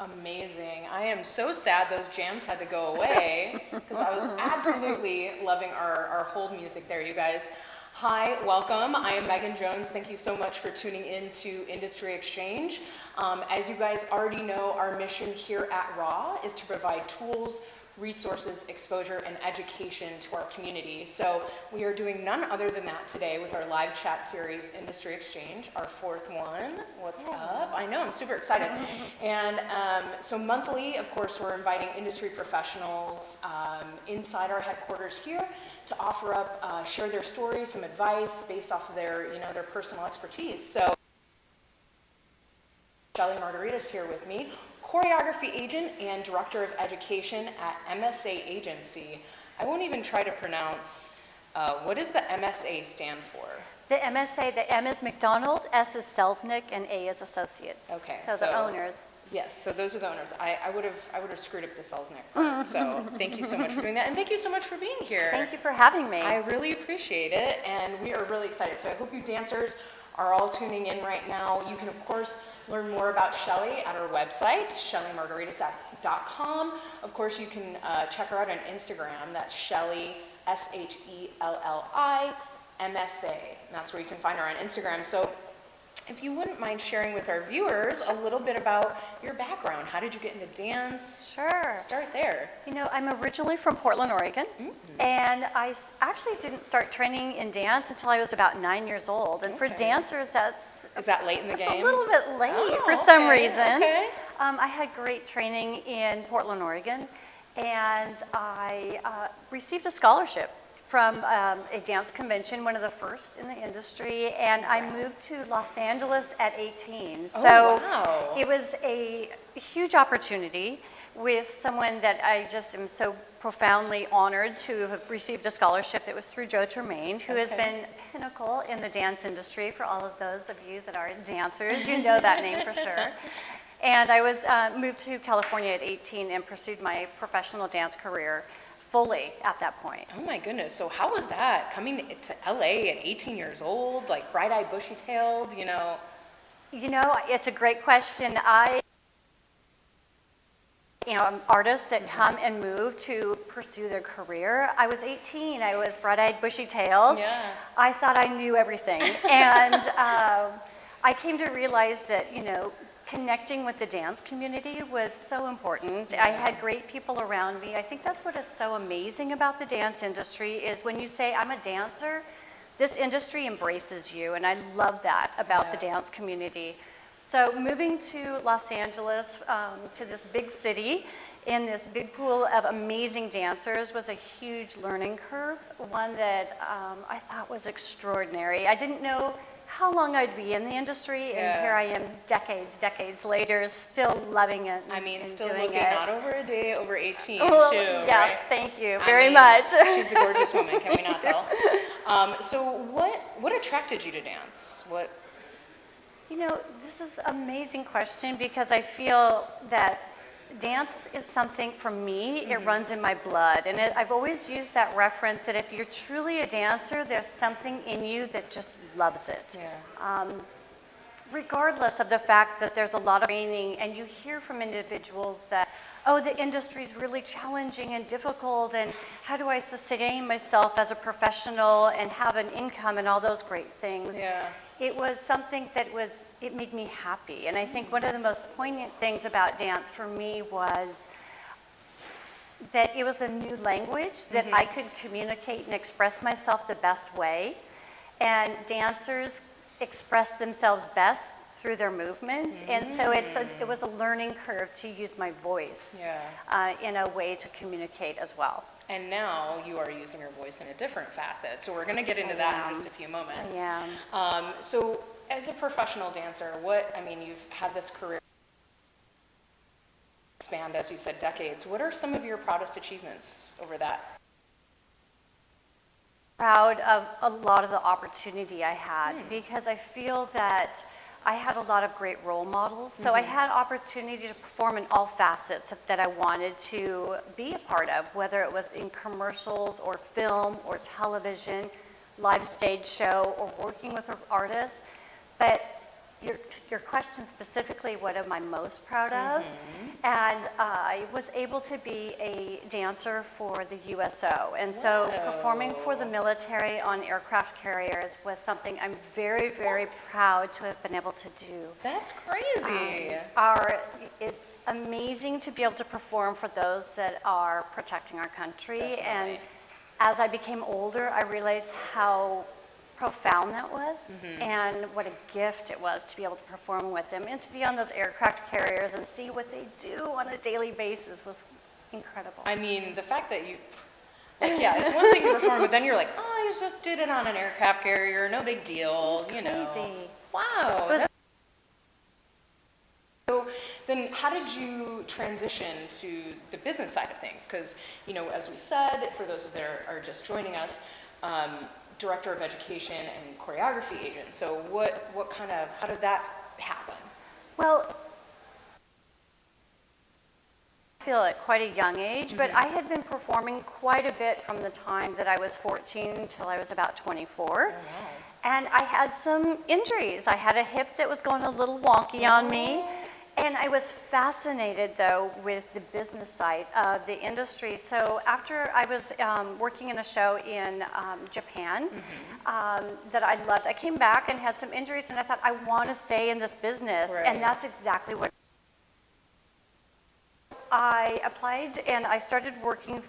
Amazing. I am so sad those jams had to go away because I was absolutely loving our hold music there, you guys. Hi, welcome. I am Meghan Jones. Thank you so much for tuning in to Industry Exchange. As you guys already know, our mission here at RAW is to provide tools, resources, exposure, and education to our community. So we are doing none other than that today with our live chat series, Industry Exchange, our fourth one. What's up? I know, I'm super excited. And so monthly, of course, we're inviting industry professionals inside our headquarters here to offer up, share their stories, some advice based off of their, their personal expertise. So Shelli Margheritis here with me, Choreography Agent and Director of Education at MSA Agency. I won't even try to pronounce, what does the MSA stand for? The MSA, the M is McDonald, S is Selznick, and A is Associates. Okay. So the owners. Yes, so those are the owners. I would have screwed up the Selznick part, so thank you so much for doing that, and thank you so much for being here. Thank you for having me. I really appreciate it, and we are really excited. So I hope you dancers are all tuning in right now. You can, of course, learn more about Shelli at our website, shellimargheritis.com. Of course, you can check her out on Instagram. That's Shelli, SHELLI, MSA. And that's where you can find her on Instagram. So if you wouldn't mind sharing with our viewers a little bit about your background. How did you get into dance? Sure. Start there. I'm originally from Portland, Oregon, and I actually didn't start training in dance until I was about 9 years old. And for dancers, Is that late in the game? A little bit late for some reason. Okay. I had great training in Portland, Oregon, and I received a scholarship from a dance convention, one of the first in the industry, and I moved to Los Angeles at 18. So wow. It was a huge opportunity with someone that I just am so profoundly honored to have received a scholarship. That was through Joe Tremaine, who has been pinnacle in the dance industry. For all of those of you that are dancers, you know that name for sure. And I was moved to California at 18 and pursued my professional dance career fully at that point. Oh my goodness. So how was that coming to LA at 18 years old, like bright-eyed, bushy-tailed, It's a great question. Artists that come and move to pursue their career. I was 18. I was bright-eyed, bushy-tailed. Yeah. I thought I knew everything. And I came to realize that, connecting with the dance community was so important. I had great people around me. I think that's what is so amazing about the dance industry is when you say, I'm a dancer, this industry embraces you, and I love that about the dance community. So moving to Los Angeles, to this big city, in this big pool of amazing dancers was a huge learning curve, one that I thought was extraordinary. I didn't know how long I'd be in the industry, and here I am decades later, still loving it and still doing looking it. not over a day, over 18 too, Yeah, right? thank you very much. She's a gorgeous woman, can we not tell? So what attracted you to dance? This is an amazing question because I feel that dance is something for me, it runs in my blood. And I've always used that reference that if you're truly a dancer, there's something in you that just loves it. Yeah. Regardless of the fact that there's a lot of training, and you hear from individuals that, the industry's really challenging and difficult, and how do I sustain myself as a professional and have an income and all those great things. Yeah. It was something that it made me happy. And I think one of the most poignant things about dance for me was that it was a new language that I could communicate and express myself the best way. And dancers express themselves best through their movement. And so it was a learning curve to use my voice in a way to communicate as well. And now you are using your voice in a different facet. So we're going to get into that in just a few moments. Yeah. So as a professional dancer, you've had this career expand, as you said, decades. What are some of your proudest achievements over that? Proud of a lot of the opportunity I had because I feel that I had a lot of great role models. So I had opportunity to perform in all facets that I wanted to be a part of, whether it was in commercials or film or television, live stage show, or working with artists. But your question specifically, what am I most proud of? And I was able to be a dancer for the USO. And so performing for the military on aircraft carriers was something I'm very, very proud to have been able to do. That's crazy. It's amazing to be able to perform for those that are protecting our country. Definitely. And as I became older, I realized how profound that was, and what a gift it was to be able to perform with them and to be on those aircraft carriers and see what they do on a daily basis was incredible. I mean, the fact that you, like, yeah, it's one thing to perform, but then you're like, oh, you just did it on an aircraft carrier, no big deal, It's you know. crazy. Wow. So then how did you transition to the business side of things? Because, you know, as we said, for those that are just joining us, Director of Education and Choreography Agent. So how did that happen? Well, I feel at quite a young age, but I had been performing quite a bit from the time that I was 14 until I was about 24. Oh, wow. And I had some injuries. I had a hip that was going a little wonky on me. And I was fascinated, though, with the business side of the industry. So after I was working in a show in Japan that I loved, I came back and had some injuries, and I thought, I want to stay in this business. Right. And that's exactly what I applied, and I started working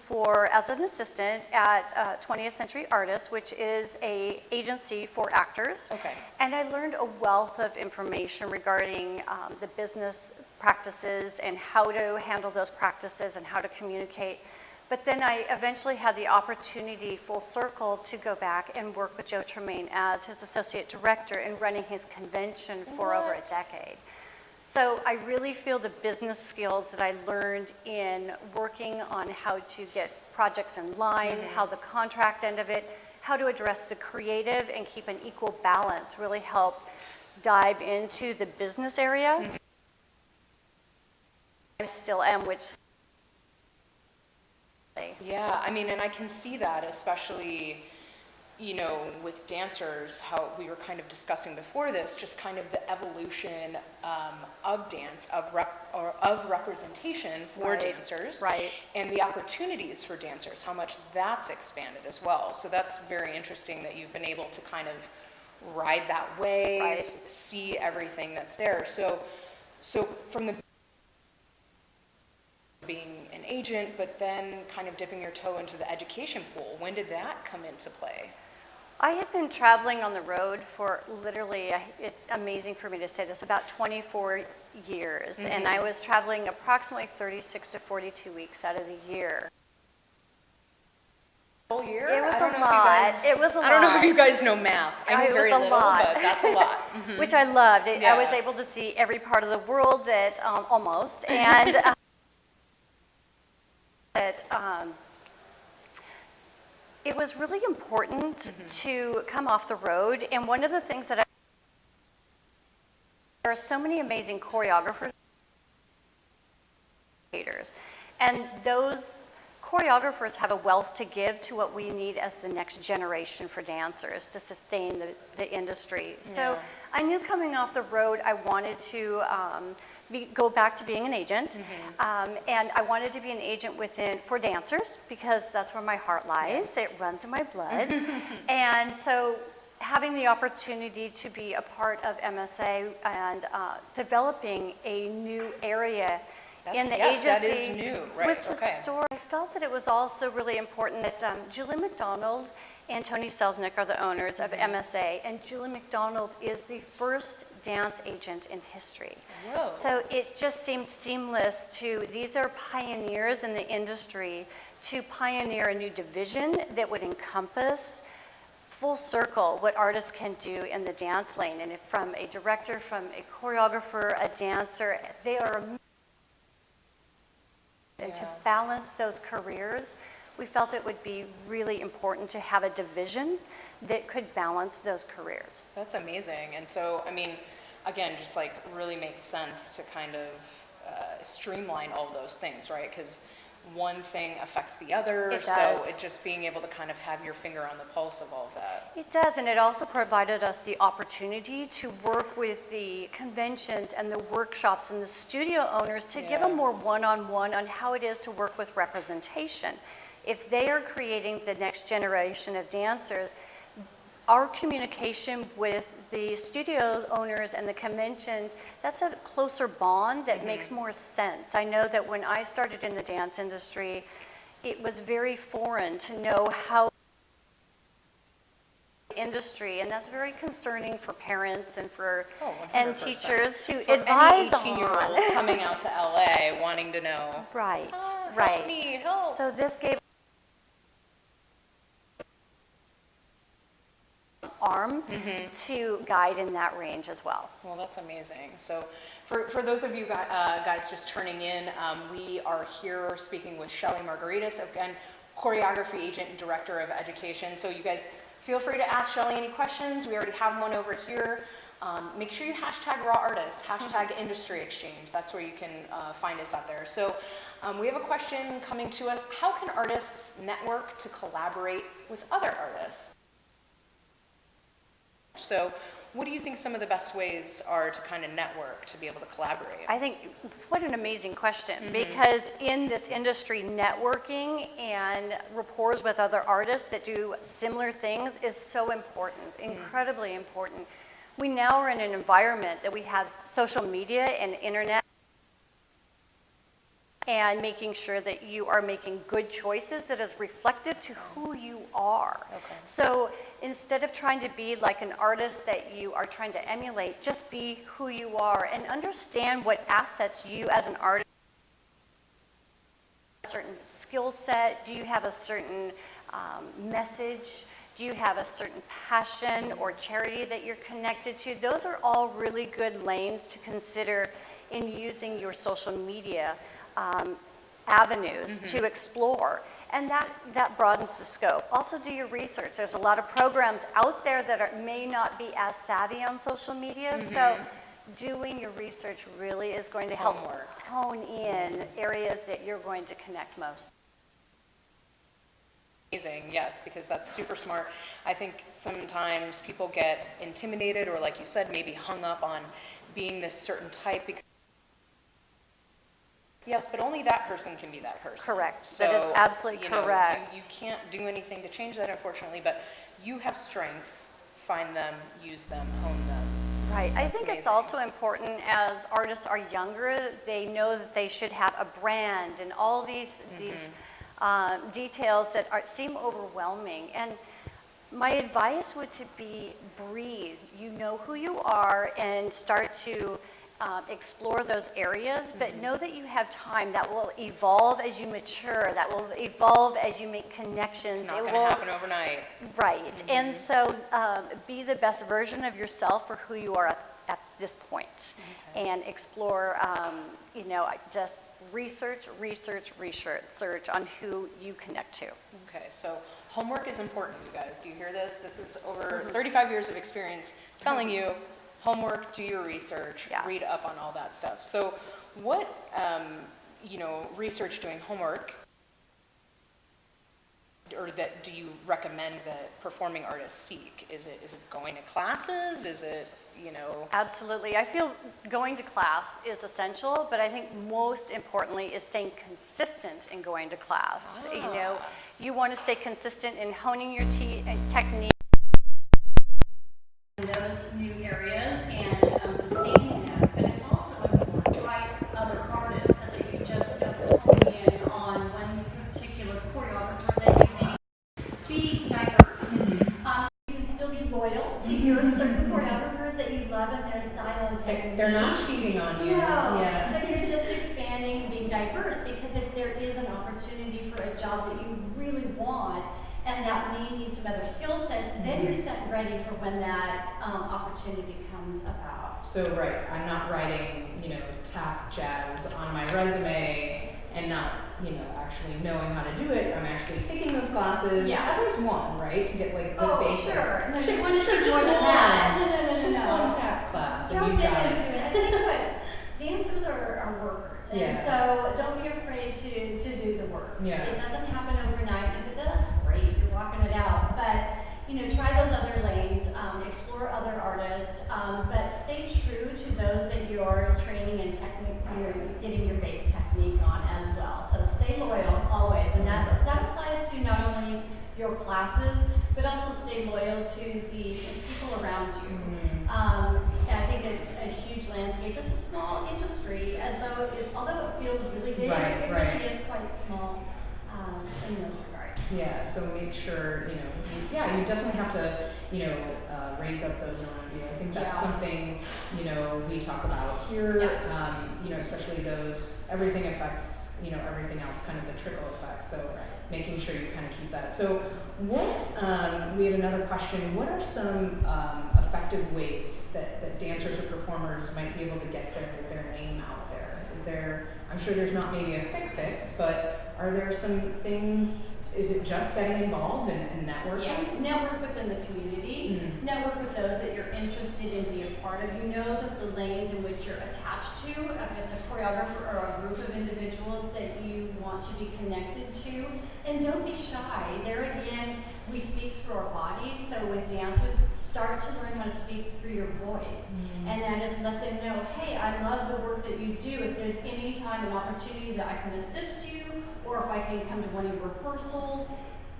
as an assistant at 20th Century Artists, which is an agency for actors. Okay. And I learned a wealth of information regarding the business practices and how to handle those practices and how to communicate. But then I eventually had the opportunity, full circle, to go back and work with Joe Tremaine as his associate director and running his convention for over a decade. So I really feel the business skills that I learned in working on how to get projects in line, how the contract end of it, how to address the creative and keep an equal balance really helped dive into the business area. I still am, which... Yeah, I mean, and I can see that, especially, you know, with dancers, how we were kind of discussing before this, just kind of the evolution of dance, of representation for dancers, and the opportunities for dancers, how much that's expanded as well. So that's very interesting that you've been able to kind of ride that wave, see everything that's there. So from the being an agent, but then kind of dipping your toe into the education pool, when did that come into play? I had been traveling on the road for literally, it's amazing for me to say this, about 24 years. And I was traveling approximately 36 to 42 weeks out of the year. Whole year? It was a lot. It was a lot. I don't know if you guys know math. I know very little, but that's a lot. Which I loved. I was able to see every part of the world that, almost, and it was really important to come off the road. And one of the things that there are so many amazing choreographers, and those choreographers have a wealth to give to what we need as the next generation for dancers to sustain the industry. So I knew coming off the road, I wanted to go back to being an agent, and I wanted to be an agent for dancers because that's where my heart lies. It runs in my blood. And so having the opportunity to be a part of MSA and developing a new area in the agency that is new, was historic. I felt that it was also really important that Julie McDonald and Tony Selznick are the owners of MSA, and Julie McDonald is the first dance agent in history. Whoa. So it just seemed seamless these are pioneers in the industry, to pioneer a new division that would encompass full circle what artists can do in the dance lane. And from a director, from a choreographer, a dancer, they are and to balance those careers, we felt it would be really important to have a division that could balance those careers. That's amazing. And so, I mean, again, just like really makes sense to kind of streamline all those things, right? Because one thing affects the other. It so does. it just being able to kind of have your finger on the pulse of all of that. It does, and it also provided us the opportunity to work with the conventions and the workshops and the studio owners to give them more one-on-one on how it is to work with representation. If they are creating the next generation of dancers, our communication with the studio owners and the conventions, that's a closer bond that makes more sense. I know that when I started in the dance industry, it was very foreign to know how industry, and that's very concerning for parents and for and teachers to for advise any 18-year-old on. coming out to LA wanting to know. Right, right. Help me, help. So this gave arm to guide in that range as well. Well, that's amazing. So for those of you guys just turning in, we are here speaking with Shelli Margheritis, again, Choreography Agent and Director of Education. So you guys feel free to ask Shelli any questions. We already have one over here. Make sure you hashtag Raw Artists, hashtag Industry Exchange. That's where you can find us out there. So we have a question coming to us. How can artists network to collaborate with other artists? So what do you think some of the best ways are to kind of network, to be able to collaborate? I think, what an amazing question, because in this industry, networking and rapport with other artists that do similar things is so important, incredibly important. We now are in an environment that we have social media and internet, and making sure that you are making good choices that is reflective to who you are. Okay. So instead of trying to be like an artist that you are trying to emulate, just be who you are and understand what assets you as an artist, a certain skill set, do you have a certain message, do you have a certain passion or charity that you're connected to? Those are all really good lanes to consider in using your social media avenues to explore, and that broadens the scope. Also do your research. There's a lot of programs out there that may not be as savvy on social media, so doing your research really is going to help hone in areas that you're going to connect most. Amazing, yes, because that's super smart. I think sometimes people get intimidated or, like you said, maybe hung up on being this certain type because yes, but only that person can be that person. Correct. So, that is absolutely correct. You can't do anything to change that, unfortunately, but you have strengths. Find them, use them, hone them. Right. I think it's also important as artists are younger, they know that they should have a brand and all these details that seem overwhelming. And my advice would to be breathe. You know who you are and start to explore those areas, but know that you have time. That will evolve as you mature. That will evolve as you make connections. It's not going to happen overnight. Right. And so be the best version of yourself for who you are at this point. And explore, just research on who you connect to. Okay, so homework is important, you guys. Do you hear this? This is over 35 years of experience telling you homework, do your research, read up on all that stuff. So what, research doing homework, or that do you recommend that performing artists seek? Is it going to classes? Is it, Absolutely. I feel going to class is essential, but I think most importantly is staying consistent in going to class. You want to stay consistent in honing your technique in those new areas and sustaining them. But it's also important to try other artists so that you just don't hone in on one particular choreographer that you may be diverse. You can still be loyal to your certain choreographers that you love and their style and technique. They're not cheating on you. But you're just expanding and being diverse, because if there is an opportunity for a job that you really want and that may need some other skill sets, then you're set ready for when that opportunity comes about. So, I'm not writing, tap jazz on my resume and not, actually knowing how to do it. I'm actually taking those classes. At least one, right? To get like the basics. Sure. No, just one. Just one tap class. Jump and into you got it. I think dancers are workers, and so don't be afraid to do the work. It doesn't happen overnight. If it does, great, you're walking it out. But try those other your training and technique, you're getting your base technique on as well. So stay loyal always, and that applies to not only your classes, but also stay loyal to the people around you. And I think it's a huge landscape. It's a small industry, although it feels really big, it really is quite small in those regards. Yeah, so make sure, you definitely have to, raise up those around you. I think that's something, we talk about here, especially everything affects, everything else, kind of the trickle effect. So making sure you kind of keep that. So we had another question. What are some effective ways that dancers or performers might be able to get their name out there? I'm sure there's not maybe a quick fix, but are there some things? Is it just getting involved and networking? Yeah, network within the community, network with those that you're interested in being a part of. That the lanes in which you're attached to, if it's a choreographer or a group of individuals that you want to be connected to, and don't be shy. There again, we speak through our bodies, so with dancers, start to learn how to speak through your voice. And that is let them know, hey, I love the work that you do. If there's any time and opportunity that I can assist you, or if I can come to one of your rehearsals,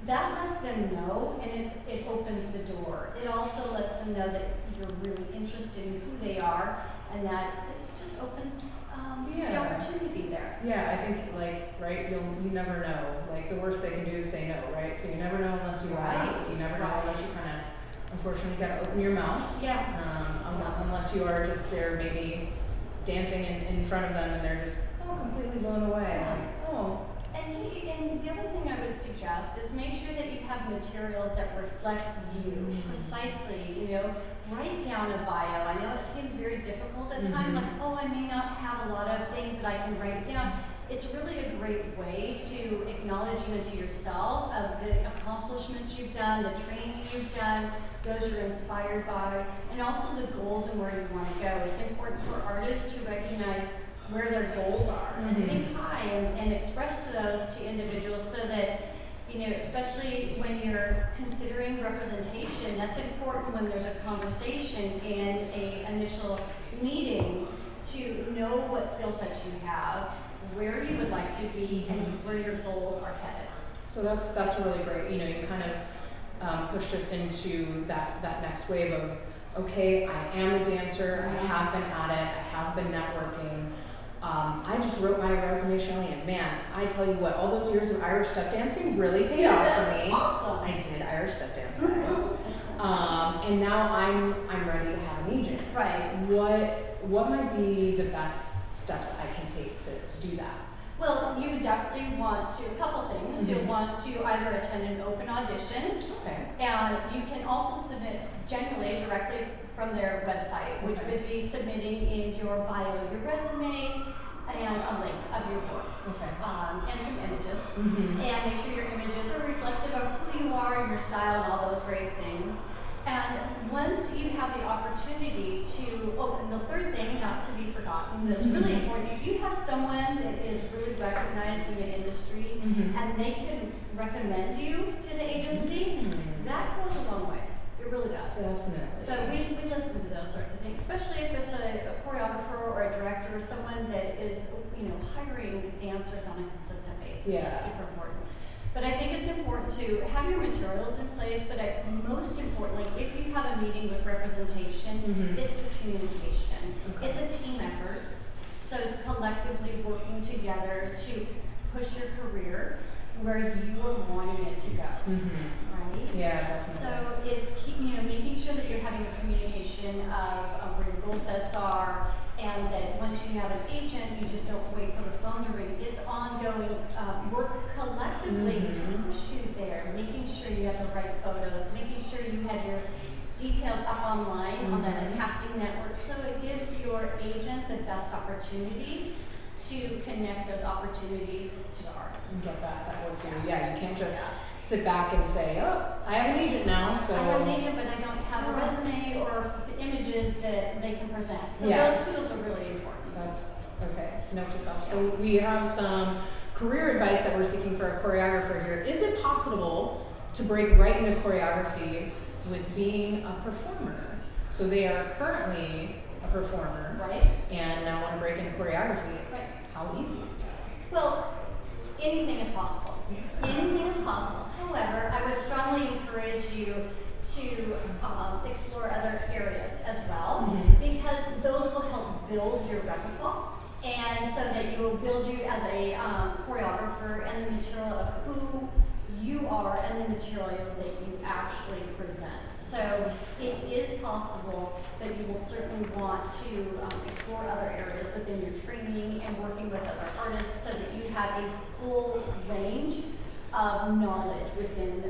that lets them know, and it opens the door. It also lets them know that you're really interested in who they are, and that it just opens the opportunity there. Yeah, I think you never know. The worst they can do is say no, right? So you never know unless you ask. You never know unless you kind of, unfortunately, got to open your mouth. Yeah. Unless you are just there, maybe dancing in front of them, and they're just completely blown away. And the other thing I would suggest is make sure that you have materials that reflect you precisely. Write down a bio. I know it seems very difficult at times, I may not have a lot of things that I can write down. It's really a great way to acknowledge even to yourself of the accomplishments you've done, the training you've done, those you're inspired by, and also the goals and where you want to go. It's important for artists to recognize where their goals are and think high and express those to individuals so that, especially when you're considering representation, that's important when there's a conversation and an initial meeting to know what skill sets you have, where you would like to be, and where your goals are headed. So that's really great. You kind of pushed us into that next wave of, okay, I am a dancer, I have been at it, I have been networking. I just wrote my resume, Shelli, and man, I tell you what, all those years of Irish step dancing really paid off for me. Awesome. I did Irish step dance, guys. And now I'm ready to have an agent. Right. What might be the best steps I can take to do that? Well, you would definitely want to, a couple things. You'll want to either attend an open audition, and you can also submit generally directly from their website, which would be submitting in your bio, your resume, and a link of your work, and some images. And make sure your images are reflective of who you are and your style and all those great things. And once you have the opportunity to, and the third thing, not to be forgotten, that's really important, if you have someone that is really recognized in the industry and they can recommend you to the agency, that goes a long ways. It really does. Definitely. So we listen to those sorts of things, especially if it's a choreographer or a director or someone that is, hiring dancers on a consistent basis. Yeah. That's super important. But I think it's important to have your materials in place, but most importantly, if you have a meeting with representation, it's the communication. It's a team effort, so it's collectively working together to push your career where you are wanting it to go, right? Yeah, definitely. So it's making sure that you're having a communication of where your goal sets are, and that once you have an agent, you just don't wait for the phone to ring. It's ongoing work collectively to push you there, making sure you have the right photos, making sure you have your details up online on the casting network, so it gives your agent the best opportunity to connect those opportunities to the artist. And get that work for you. Yeah, you can't just sit back and say, oh, I have an agent now, so. I have an agent, but I don't have a resume or images that they can present. So those tools are really important. That's okay. Note to self. So we have some career advice that we're seeking for a choreographer here. Is it possible to break right into choreography with being a performer? So they are currently a performer, Right. and now want to break into choreography. Right. How easy is that? Well, anything is possible. Anything is possible. However, I would strongly encourage you to explore other areas as well, because those will help build your repertoire, and so that you will build you as a choreographer and the material of who you are and the material that you actually present. So it is possible, but you will certainly want to explore other areas within your training and working with other artists so that you have a full range of knowledge within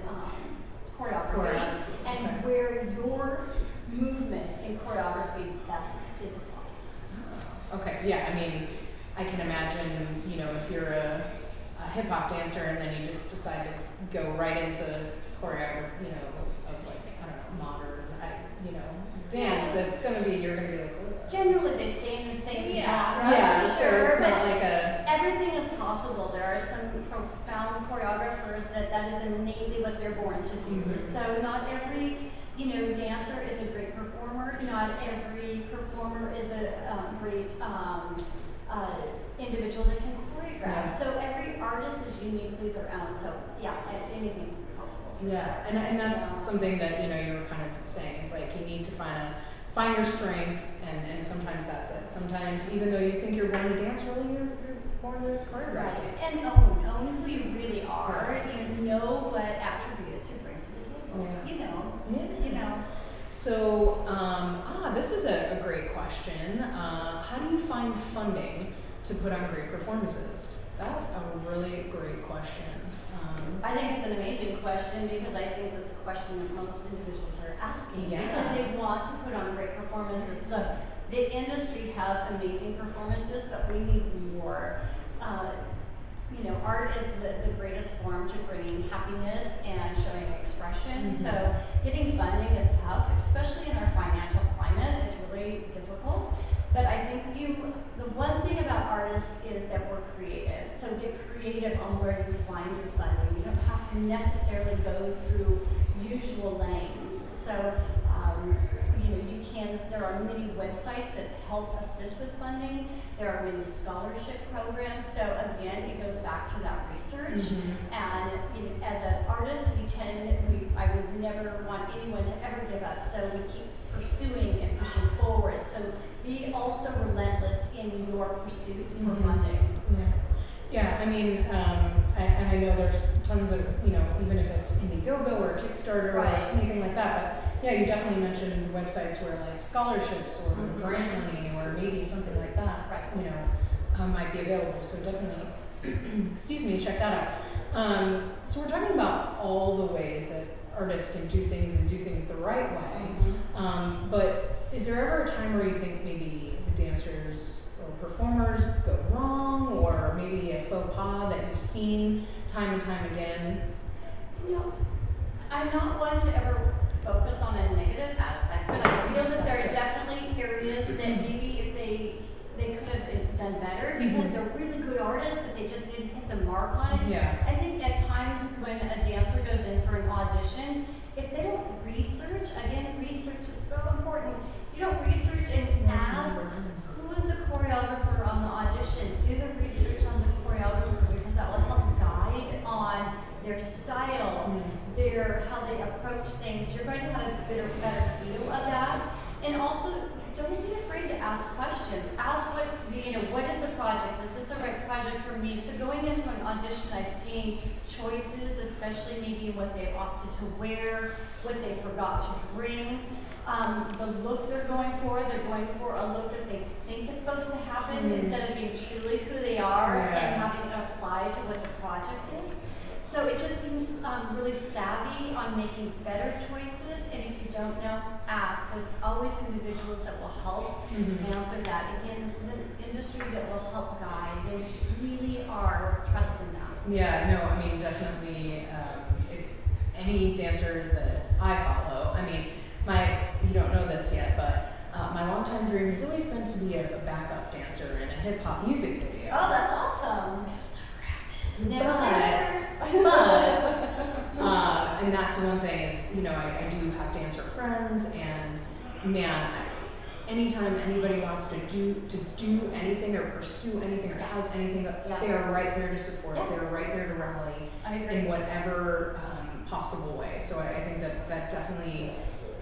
choreography and where your movement in choreography best is applied. Okay, yeah, I mean, I can imagine, you know, if you're a hip hop dancer and then you just decide to go right into choreography, you know, of like, I don't know, modern, you know, dance, it's gonna be, you're gonna be like, what? Generally, they stay in the same genre. Yeah, for so sure, it's not but like a, everything is possible. There are some profound choreographers that is innately what they're born to do. So not every, you know, dancer is a great performer. Not every performer is a great individual that can choreograph. Yeah. So every artist is uniquely their own. So yeah, anything's possible. yeah, and that's something that, you know, you were kind of saying, is like you need to find your strength, and sometimes that's it. Sometimes, even though you think you're born to dance, really you're born to choreograph dance. And own who you really are. You know what attributes you bring to the table. Yeah. You know. Yeah. You know. So, this is a great question. How do you find funding to put on great performances? That's a really great question. I think it's an amazing question because I think that's a question that most individuals are asking because they want to put on great performances. Look, the industry has amazing performances, but we need more. You know, art is the greatest form to bring happiness and showing expression. So getting funding is tough, especially in our financial climate. It's really difficult. But I think the one thing about artists is that we're creative. So get creative on where you find your funding. You don't have to necessarily go through usual lanes. So, you know, there are many websites that help assist with funding. There are many scholarship programs. So again, it goes back to that research. And you know, as an artist, I would never want anyone to ever give up. So we keep pursuing and pushing forward. So be also relentless in your pursuit for funding. Yeah, I mean, and I know there's tons of, you know, even if it's Indiegogo or Kickstarter or anything like that, but yeah, you definitely mentioned websites where like scholarships or grant money or maybe something like that, you know, might be available. So definitely, excuse me, check that out. So we're talking about all the ways that artists can do things and do things the right way. But is there ever a time where you think maybe the dancers or performers go wrong, or maybe a faux pas that you've seen time and time again? You know, I'm not one to ever focus on a negative aspect, but I feel that there are definitely areas that maybe if they could have done better because they're really good artists, but they just didn't hit the mark on it. I think at times when a dancer goes in for an audition, if they don't research, again, research is so important. You don't research and ask who is the choreographer on the audition. Do the research on the choreographer because that will help guide on their style, how they approach things. You're going to have a better feel of that. And also, don't be afraid to ask questions. Ask what is the project? Is this the right project for me? So going into an audition, I've seen choices, especially maybe what they've opted to wear, what they forgot to bring. The look they're going for a look that they think is supposed to happen instead of being truly who they are and having it apply to what the project is. So it just means really savvy on making better choices, and if you don't know, ask. There's always individuals that will help answer that. Again, this is an industry that will help guide. They really are trusting that. Yeah, no, I mean, definitely, any dancers that I follow, I mean, you don't know this yet, but my longtime dream has always been to be a backup dancer in a hip hop music video. Oh, that's awesome. But and that's one thing is, you know, I do have dancer friends, and man, anytime anybody wants to do anything or pursue anything or has anything, they are right there to support. They are right there to rally in whatever possible way. So I think that definitely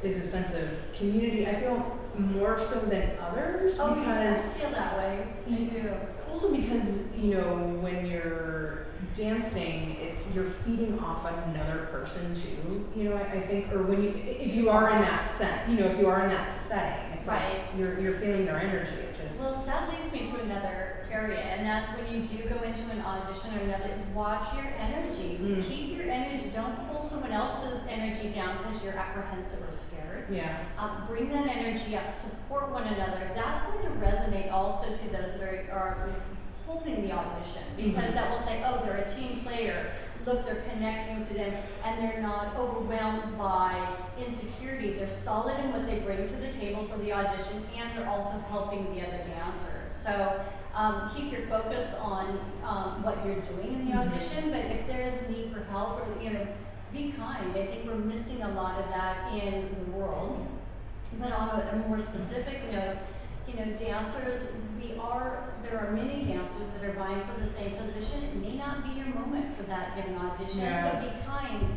is a sense of community. I feel more so than others because I feel that way. I do. Also because, you know, when you're dancing, you're feeding off another person too. You know, I think, or if you are in that setting, it's like you're feeling their energy. Well, that leads me to another area, and that's when you do go into an audition or another, watch your energy. Keep your energy. Don't pull someone else's energy down because you're apprehensive or scared. Yeah. Bring that energy up. Support one another. That's going to resonate also to those that are holding the audition, because that will say, oh, they're a team player. Look, they're connecting to them, and they're not overwhelmed by insecurity. They're solid in what they bring to the table for the audition, and they're also helping the other dancers. So keep your focus on what you're doing in the audition, but if there's a need for help, or be kind. I think we're missing a lot of that in the world. But on a more specific note, dancers, there are many dancers that are vying for the same position. It may not be your moment for that given audition, so be kind.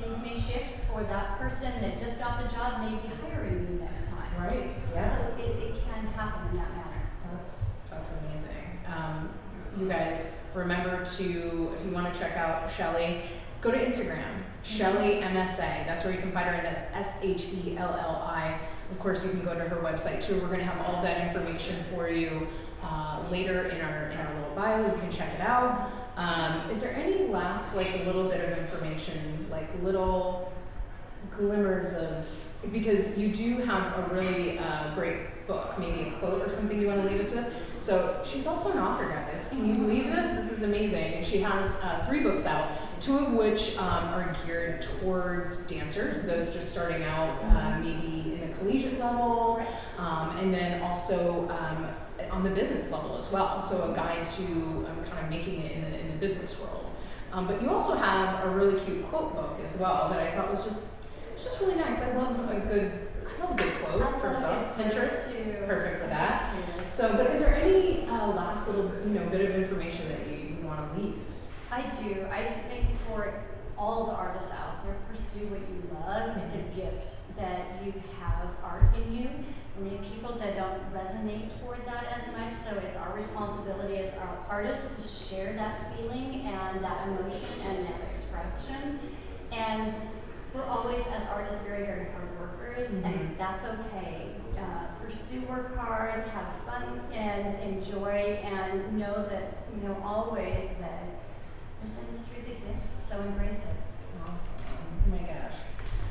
Things may shift for that person that just got the job, may be hiring you next time. Right, yeah. So it can happen in that manner. That's amazing. You guys, remember to, if you want to check out Shelli, go to Instagram, Shelli MSA. That's where you can find her, and that's SHELLI. Of course, you can go to her website too. We're going to have all that information for you later in our little bio. You can check it out. Is there any last little bit of information, little glimmers of, because you do have a really great book, maybe a quote or something you want to leave us with. So she's also an author, guys. Can you believe this? This is amazing. And she has 3 books out, 2 of which are geared towards dancers, those just starting out maybe in a collegiate level, and then also on the business level as well. So a guide to kind of making it in the business world. But you also have a really cute quote book as well that I thought was just really nice. I love a good quote, first off. Pinterest, perfect for that. So, but is there any last little bit of information that you want to leave? I do. I think for all the artists out there, pursue what you love. It's a gift that you have art in you. Many people that don't resonate toward that as much, so it's our responsibility as our artists to share that feeling and that emotion and that expression. And we're always, as artists, very, very hard workers, and that's okay. Pursue, work hard, have fun, and enjoy, and know that, always that this industry is a gift, so embrace it. Awesome. Oh my gosh.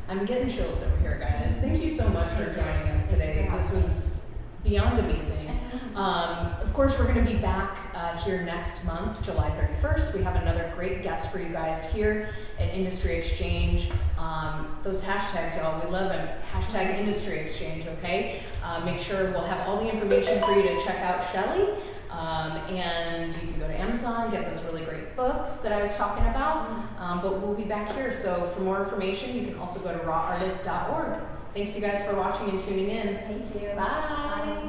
I'm getting chills over here, guys. Thank you so much for joining us today. This was beyond amazing. Of course, we're going to be back here next month, July 31st. We have another great guest for you guys here at Industry Exchange. Those hashtags, y'all, we love them. Hashtag Industry Exchange, okay? Make sure we'll have all the information for you to check out Shelli. And you can go to Amazon, get those really great books that I was talking about. But we'll be back here. So for more information, you can also go to rawartist.org. Thanks you guys for watching and tuning in. Thank you. Bye.